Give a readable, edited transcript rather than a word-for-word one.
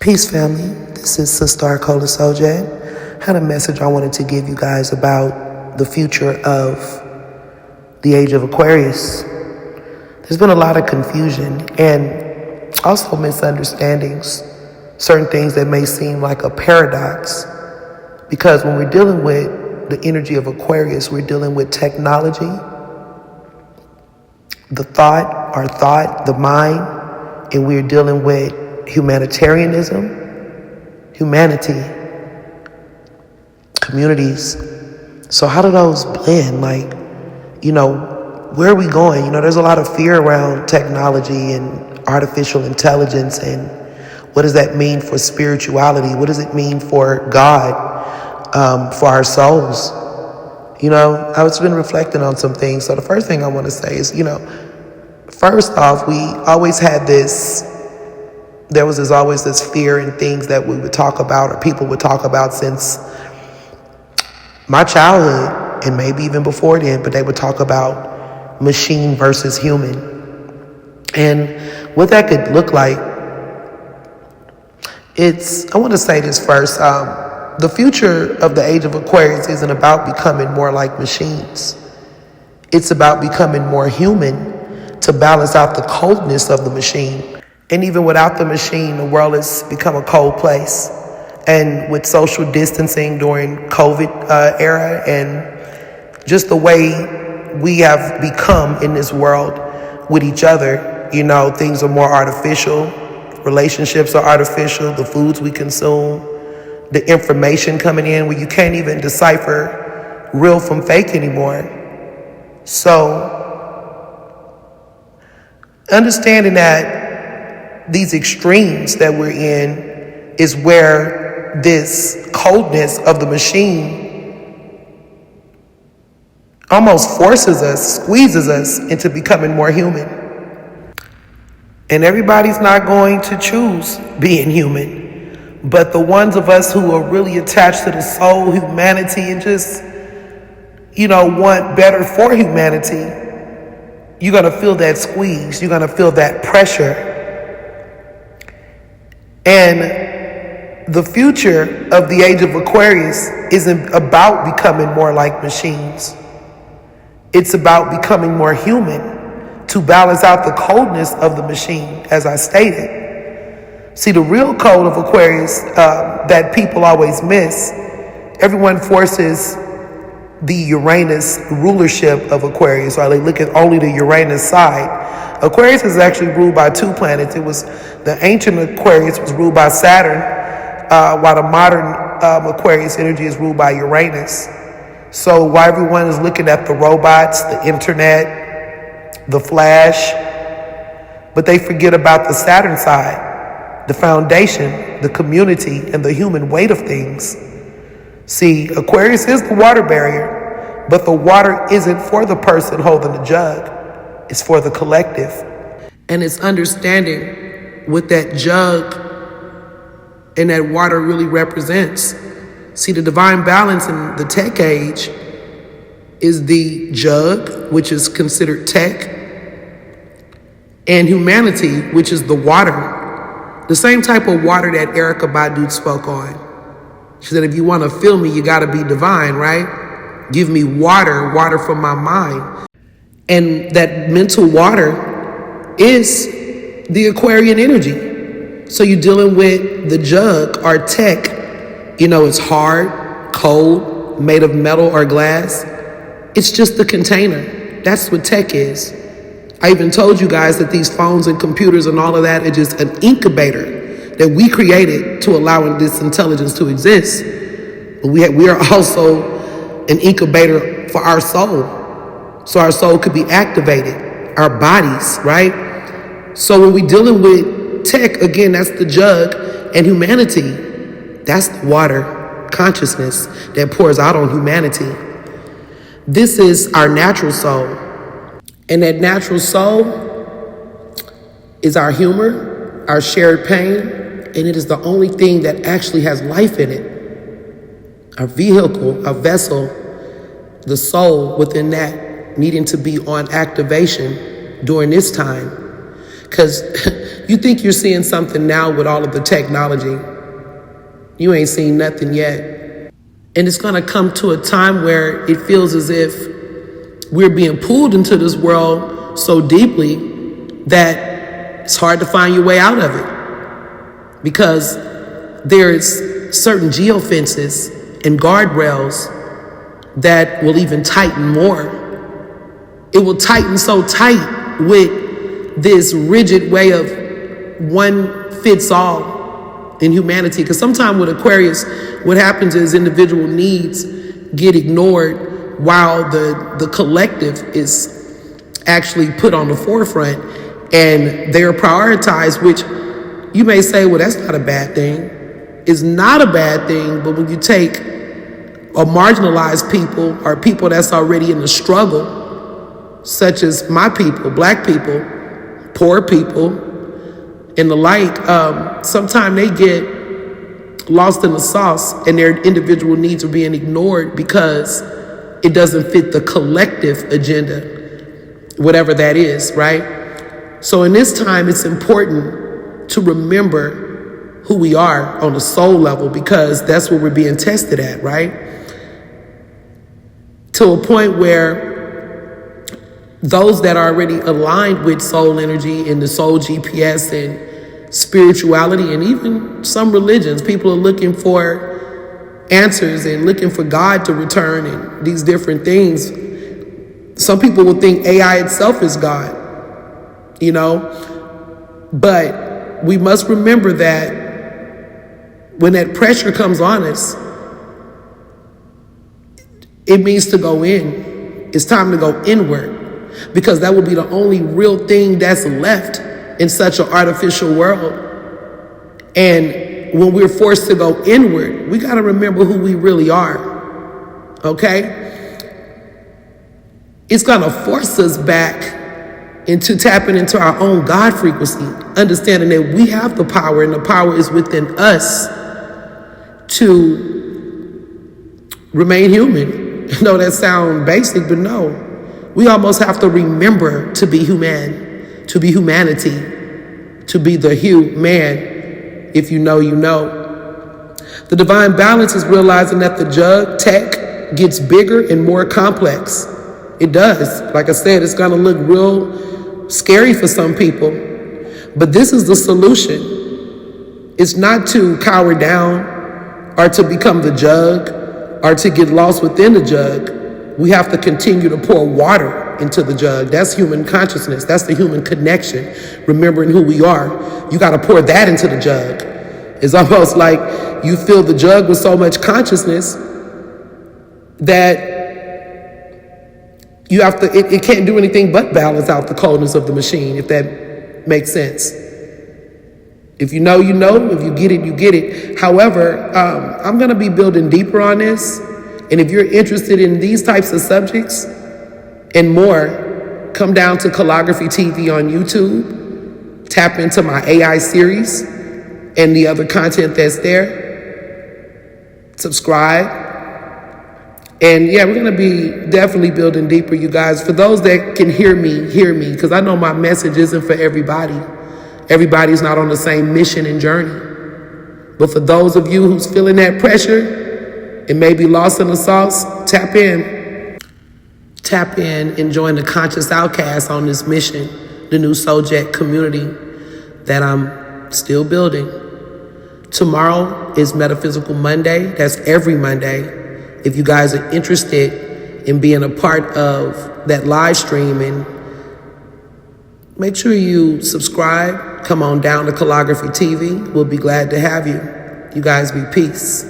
Peace, family. This is Sister Arcola Sojan. Had a message I wanted to give you guys about the future of the Age of Aquarius. There's been a lot of confusion and also misunderstandings, certain things that may seem like a paradox, because when we're dealing with the energy of Aquarius, we're dealing with technology, our thought, the mind, and we're dealing with humanitarianism, humanity, communities. So how do those blend? Where are we going? There's a lot of fear around technology and artificial intelligence, and what does that mean for spirituality? What does it mean for God, for our souls? I've been reflecting on some things. So the first thing I want to say is, first off, we always had there was always this fear and things that we would talk about, or people would talk about, since my childhood and maybe even before then, but they would talk about machine versus human and what that could look like. I want to say this first. The future of the Age of Aquarius isn't about becoming more like machines. It's about becoming more human to balance out the coldness of the machine. And even without the machine, the world has become a cold place. And with social distancing during COVID era, and just the way we have become in this world with each other, things are more artificial. Relationships are artificial. The foods we consume, the information coming in where you can't even decipher real from fake anymore. So understanding that these extremes that we're in is where this coldness of the machine almost forces us, squeezes us into becoming more human. And everybody's not going to choose being human, but the ones of us who are really attached to the soul, humanity, and just, want better for humanity, you're going to feel that squeeze. You're going to feel that pressure. And the future of the Age of Aquarius isn't about becoming more like machines. It's about becoming more human to balance out the coldness of the machine, as I stated. See, the real code of Aquarius that people always miss, everyone forces the Uranus rulership of Aquarius, or they look at only the Uranus side. Aquarius is actually ruled by two planets. The ancient Aquarius was ruled by Saturn, while the modern Aquarius energy is ruled by Uranus. So while everyone is looking at the robots, the internet, the flash, but they forget about the Saturn side, the foundation, the community, and the human weight of things. See, Aquarius is the water barrier, but the water isn't for the person holding the jug. It's for the collective. And it's understanding what that jug and that water really represents. See, the divine balance in the tech age is the jug, which is considered tech, and humanity, which is the water. The same type of water that Erykah Badu spoke on. She said, if you want to feel me, you got to be divine, right? Give me water from my mind. And that mental water is the Aquarian energy. So you're dealing with the jug, or tech. It's hard, cold, made of metal or glass. It's just the container. That's what tech is. I even told you guys that these phones and computers and all of that are just an incubator that we created to allow this intelligence to exist. But we are also an incubator for our soul. So our soul could be activated, our bodies, right? So when we're dealing with tech, again, that's the jug, and humanity, that's the water consciousness that pours out on humanity. This is our natural soul. And that natural soul is our humor, our shared pain, and it is the only thing that actually has life in it. Our vehicle, our vessel, the soul within that needing to be on activation during this time. Because You think you're seeing something now with all of the technology. You ain't seen nothing yet. And it's going to come to a time where it feels as if we're being pulled into this world so deeply that it's hard to find your way out of it. Because there's certain geofences and guardrails that will even tighten more. It will tighten so tight with this rigid way of one fits all in humanity. Because sometimes with Aquarius, what happens is individual needs get ignored while the collective is actually put on the forefront and they're prioritized, which you may say, well, that's not a bad thing. It's not a bad thing, but when you take a marginalized people or people that's already in the struggle, such as my people, black people, poor people, and the like, sometimes they get lost in the sauce and their individual needs are being ignored because it doesn't fit the collective agenda, whatever that is, right? So in this time, it's important to remember who we are on the soul level, because that's what we're being tested at, right? To a point where those that are already aligned with soul energy and the soul GPS and spirituality and even some religions, people are looking for answers and looking for God to return and these different things. Some people will think AI itself is God, you know, but we must remember that when that pressure comes on us, it means to go in. It's time to go inward, because that will be the only real thing that's left in such an artificial world. And when we're forced to go inward, we got to remember who we really are, okay? It's going to force us back into tapping into our own God frequency, understanding that we have the power and the power is within us to remain human. I know that sounds basic, but no. We almost have to remember to be human, to be humanity, to be the human. If you know, you know. The divine balance is realizing that the jug tech gets bigger and more complex. It does. Like I said, it's going to look real scary for some people. But this is the solution. It's not to cower down or to become the jug or to get lost within the jug. We have to continue to pour water into the jug. That's human consciousness. That's the human connection. Remembering who we are. You got to pour that into the jug. It's almost like you fill the jug with so much consciousness that you have to, it can't do anything but balance out the coldness of the machine, if that makes sense. If you know, you know. If you get it, you get it. However, I'm going to be building deeper on this. And if you're interested in these types of subjects and more, come down to Calligraphy TV on YouTube. Tap into my AI series and the other content that's there. Subscribe. And yeah, we're going to be definitely building deeper, you guys. For those that can hear me, because I know my message isn't for everybody. Everybody's not on the same mission and journey. But for those of you who's feeling that pressure and maybe lost in the sauce, tap in. Tap in and join the Conscious Outcast on this mission, the new Souljet community that I'm still building. Tomorrow is Metaphysical Monday. That's every Monday. If you guys are interested in being a part of that live stream, and make sure you subscribe. Come on down to Calligraphy TV. We'll be glad to have you. You guys be peace.